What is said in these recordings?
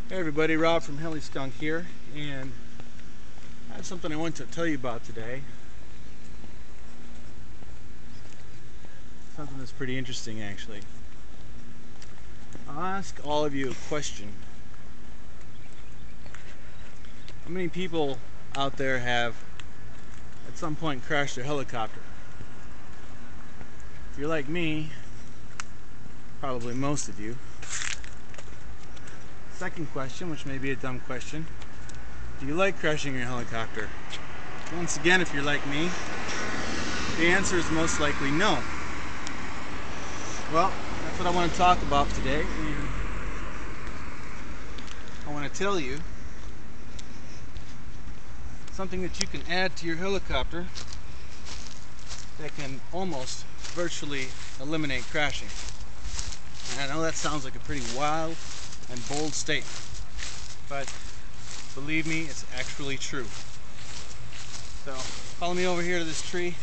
Hey everybody, Rob from Heli Skunk here, and I have something I want to tell you about today. Something that's pretty interesting actually. I'll ask all of you a question. How many people out there have at some point crashed their helicopter? If you're like me, probably most of you. Second question, which may be a dumb question. Do you like crashing your helicopter? Once again, if you're like me, the answer is most likely no. Well, that's what I want to talk about today, and I want to tell you something that you can add to your helicopter that can almost virtually eliminate crashing. And I know that sounds like a pretty wild and bold statement, but believe me, it's actually true. So follow me over here to this tree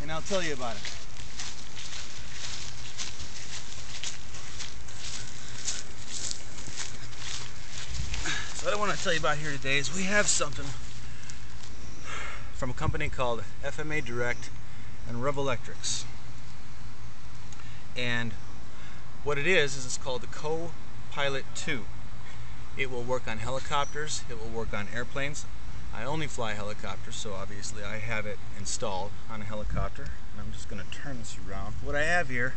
and I'll tell you about it. So what I want to tell you about here today is we have something from a company called FMA Direct and Revolectrix. And what it is it's called the CoPilot II. It will work on helicopters, it will work on airplanes. I only fly helicopters, so obviously I have it installed on a helicopter. And I'm just going to turn this around. What I have here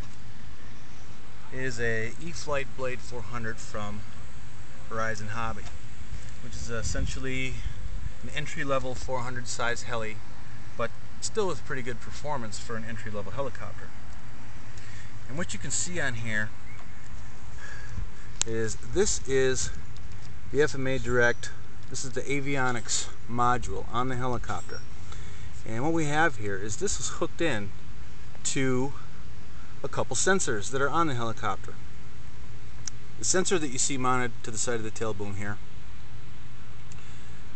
is a E-Flite Blade 400 from Horizon Hobby, which is essentially an entry-level 400 size heli, but still with pretty good performance for an entry-level helicopter. And what you can see on here is this is the FMA Direct. This is the avionics module on the helicopter. And what we have here is this is hooked in to a couple sensors that are on the helicopter. The sensor that you see mounted to the side of the tail boom here,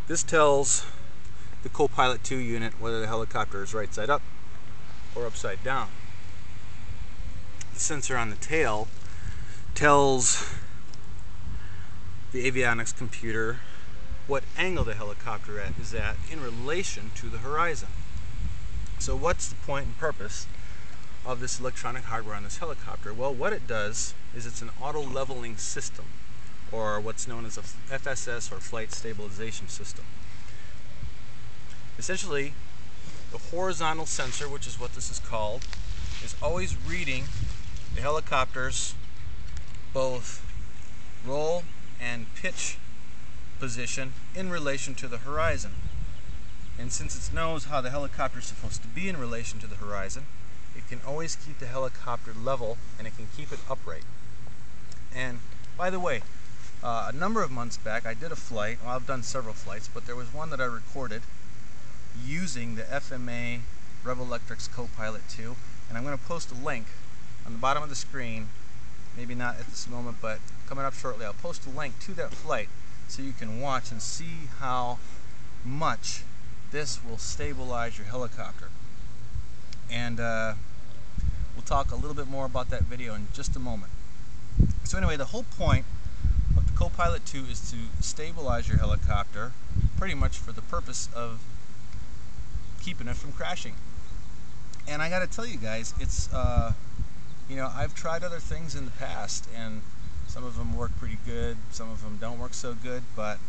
this tells the CoPilot II unit whether the helicopter is right side up or upside down. The sensor on the tail tells the avionics computer what angle the helicopter is at in relation to the horizon. So what's the point and purpose of this electronic hardware on this helicopter? Well, what it does is it's an auto leveling system, or what's known as a FSS, or flight stabilization system. Essentially, the horizontal sensor, which is what this is called, is always reading the helicopter's both roll and pitch position in relation to the horizon. And since it knows how the helicopter is supposed to be in relation to the horizon, it can always keep the helicopter level and it can keep it upright. And by the way, a number of months back I did a flight. Well, I've done several flights, but there was one that I recorded using the FMA Revolectrix CoPilot II, and I'm going to post a link on the bottom of the screen. Maybe not at this moment, but coming up shortly I'll post a link to that flight so you can watch and see how much this will stabilize your helicopter. And we'll talk a little bit more about that video in just a moment. So anyway, the whole point of the CoPilot II is to stabilize your helicopter pretty much for the purpose of keeping it from crashing. And I got to tell you guys, it's you know, I've tried other things in the past, and some of them work pretty good, some of them don't work so good, but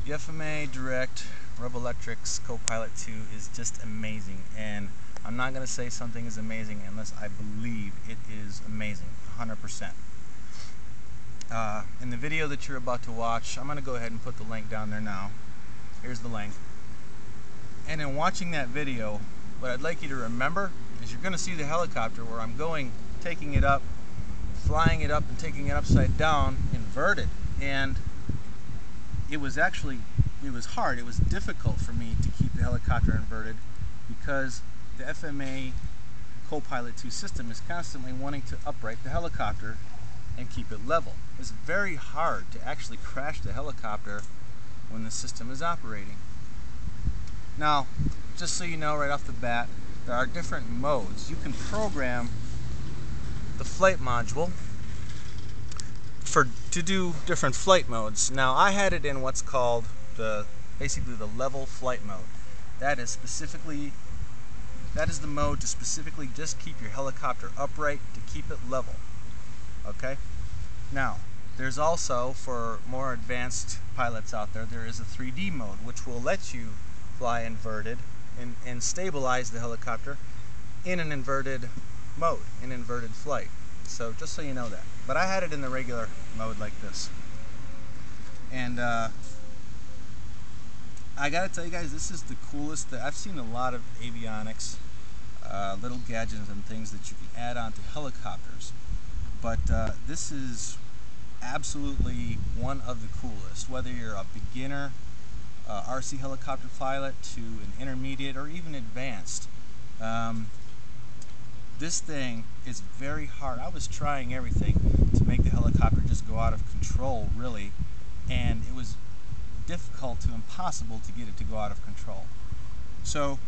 the FMA Direct Revolectrix CoPilot II is just amazing. And I'm not going to say something is amazing unless I believe it is amazing, 100%. In the video that you're about to watch, I'm going to go ahead and put the link down there now. Here's the link. And in watching that video, what I'd like you to remember is you're going to see the helicopter where I'm going, taking it up, flying it up and taking it upside down, inverted. And it was hard, it was difficult for me to keep the helicopter inverted because the FMA CoPilot II system is constantly wanting to upright the helicopter and keep it level. It's very hard to actually crash the helicopter when the system is operating. Now, just so you know right off the bat, there are different modes. You can program the flight module to do different flight modes. Now I had it in what's called basically the level flight mode. That is the mode to specifically just keep your helicopter upright, to keep it level. Okay? Now, there's also, for more advanced pilots out there, there is a 3D mode, which will let you fly inverted and stabilize the helicopter in an inverted mode, in inverted flight. So just so you know that. But I had it in the regular mode like this. And I gotta tell you guys, this is the coolest. I've seen a lot of avionics, little gadgets and things that you can add on to helicopters. But this is absolutely one of the coolest. Whether you're a beginner RC helicopter pilot to an intermediate or even advanced, this thing is very hard. I was trying everything to make the helicopter just go out of control, really, and it was difficult to impossible to get it to go out of control. So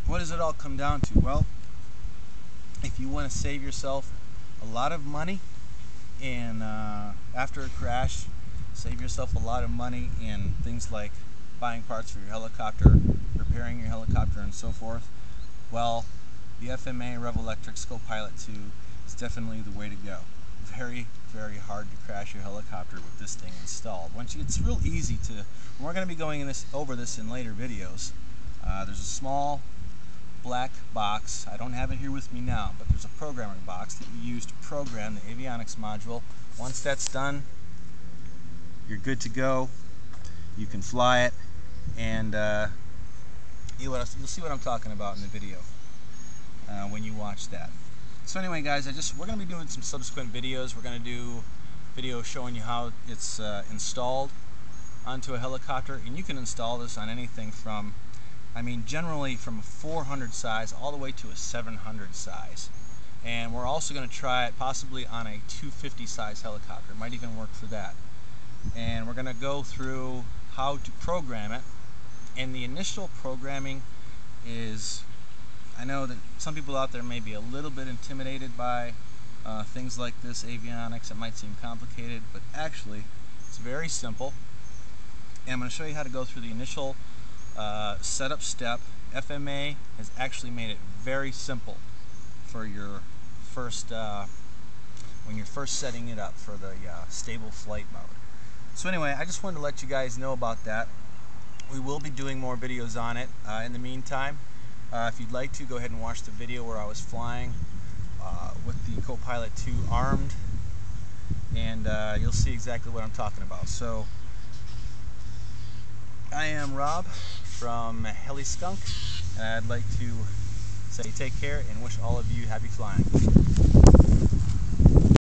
what does it all come down to? Well, if you want to save yourself a lot of money in after a crash, save yourself a lot of money in things like buying parts for your helicopter, repairing your helicopter, and so forth, well, the FMA Revolectrix CoPilot II is definitely the way to go. Very, very hard to crash your helicopter with this thing installed. It's real easy to, and we're going to be going over this in later videos. There's a small black box. I don't have it here with me now, but there's a programming box that you use to program the avionics module. Once that's done, you're good to go. You can fly it, and you'll see what I'm talking about in the video when you watch that. So anyway, guys, we're going to be doing some subsequent videos. We're going to do videos showing you how it's installed onto a helicopter, and you can install this on anything from, generally from a 400 size all the way to a 700 size. And we're also going to try it possibly on a 250 size helicopter. It might even work for that. And we're going to go through how to program it. And the initial programming is, I know that some people out there may be a little bit intimidated by things like this avionics. It might seem complicated, but actually it's very simple. And I'm going to show you how to go through the initial setup step. FMA has actually made it very simple for your first, when you're first setting it up for the stable flight mode. So anyway, I just wanted to let you guys know about that. We will be doing more videos on it. In the meantime, if you'd like to, go ahead and watch the video where I was flying with the CoPilot II armed, and you'll see exactly what I'm talking about. So, I am Rob from Heli Skunk, and I'd like to say take care and wish all of you happy flying.